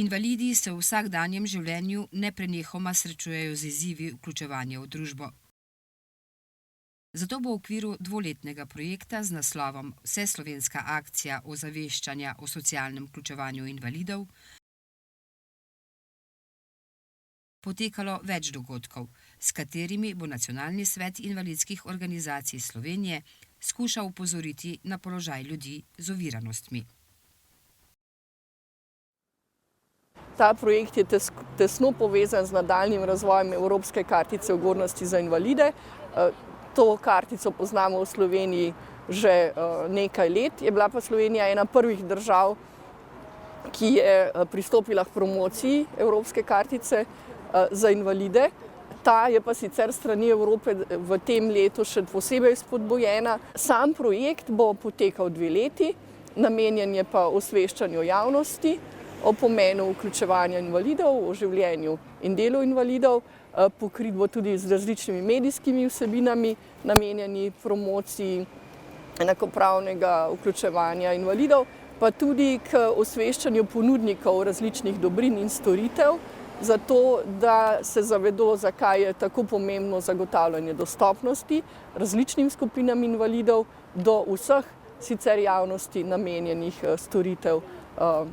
Invalidi se v vsakdanjem življenju neprenehoma srečujejo z izzivi vključevanja v družbo. Zato bo v okviru dvoletnega projekta z naslovom Vseslovenska akcija ozaveščanja o socialnem vključevanju invalidov potekalo več dogodkov, s katerimi bo Nacionalni svet invalidskih organizacij Slovenije skušal opozoriti na položaj ljudi z oviranostmi. Ta projekt je tesno povezan z nadaljnjim razvojem Evropske kartice ugodnosti za invalide. To kartico poznamo v Sloveniji že nekaj let. Je bila pa Slovenija ena prvih držav, ki je pristopila k promociji Evropske kartice za invalide. Ta je pa sicer s strani Evrope v tem letu še posebej spodbujena. Sam projekt bo potekal 2 leti, namenjen je pa osveščanju javnosti o pomenu vključevanja invalidov, o življenju in delu invalidov. Pokrit bo tudi z različnimi medijskimi vsebinami, namenjeni promociji enakopravnega vključevanja invalidov, pa tudi k osveščanju ponudnikov različnih dobrin in storitev, zato da se zavedo, zakaj je tako pomembno zagotavljanje dostopnosti različnim skupinam invalidov do vseh sicer javnosti namenjenih storitev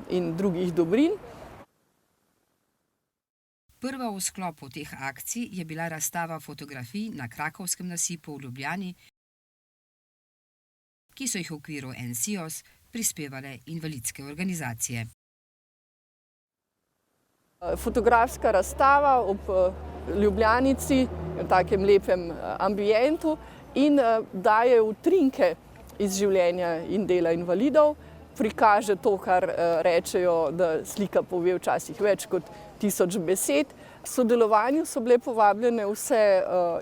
in drugih dobrin. Prva v sklopu teh akcij je bila razstava fotografij na Krakovskem nasipu v Ljubljani, ki so jih v okviru NSIOS prispevale invalidske organizacije. Fotografska razstava ob Ljubljanici, v takem lepem ambientu in daje utrinke iz življenja in dela invalidov, prikaže to, kar rečejo, da slika pove včasih več kot 1000 besed. V sodelovanju so bile povabljene vse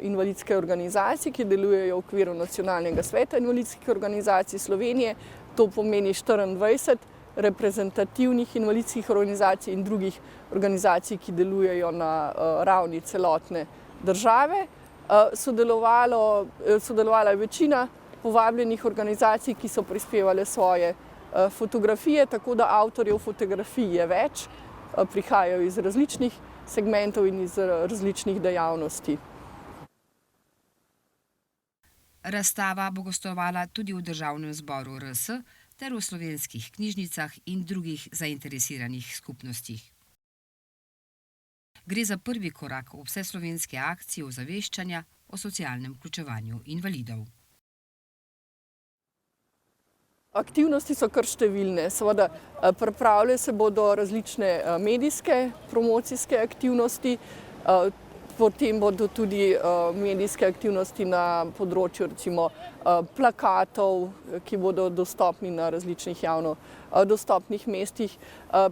invalidske organizacije, ki delujejo v okviru Nacionalnega sveta invalidskih organizacij Slovenije. To pomeni 24 reprezentativnih invalidskih organizacij in drugih organizacij, ki delujejo na ravni celotne države. Sodelovala je večina povabljenih organizacij, ki so prispevale svoje fotografije, tako da avtorjev fotografij je več, prihajajo iz različnih segmentov in iz različnih dejavnosti. Razstava bo gostovala tudi v Državnem zboru RS ter v slovenskih knjižnicah in drugih zainteresiranih skupnostih. Gre za prvi korak v vseslovenski akciji ozaveščanja o socialnem vključevanju invalidov. Aktivnosti so kar številne. Seveda pripravljajo se bodo različne medijske, promocijske aktivnosti, potem bodo tudi medijske aktivnosti na področju recimo plakatov, ki bodo dostopni na različnih javno dostopnih mestih,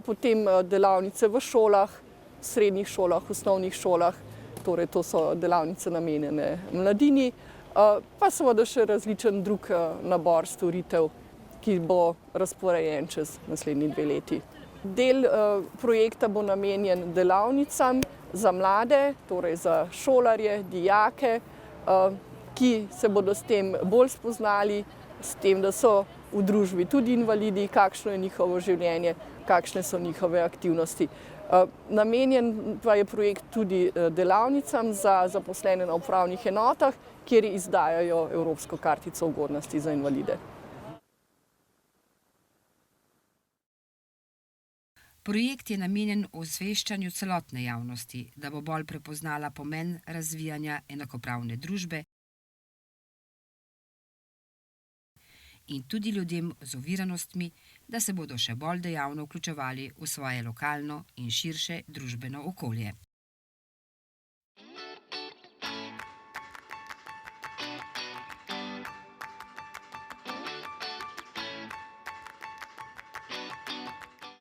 potem delavnice v šolah, srednjih šolah, osnovnih šolah, torej to so delavnice namenjene mladini, pa seveda še različen drug nabor storitev, ki bo razporejen čez naslednji 2 leti. Del projekta bo namenjen delavnicam za mlade, torej za šolarje, dijake, ki se bodo s tem bolj spoznali, s tem, da so v družbi tudi invalidi, kakšno je njihovo življenje, kakšne so njihove aktivnosti. Namenjen pa je projekt tudi delavnicam za zaposlene na upravnih enotah, kjer izdajajo Evropsko kartico ugodnosti za invalide. Projekt je namenjen osveščanju celotne javnosti, da bo bolj prepoznala pomen razvijanja enakopravne družbe in tudi ljudem z oviranostmi, da se bodo še bolj dejavno vključevali v svoje lokalno in širše družbeno okolje.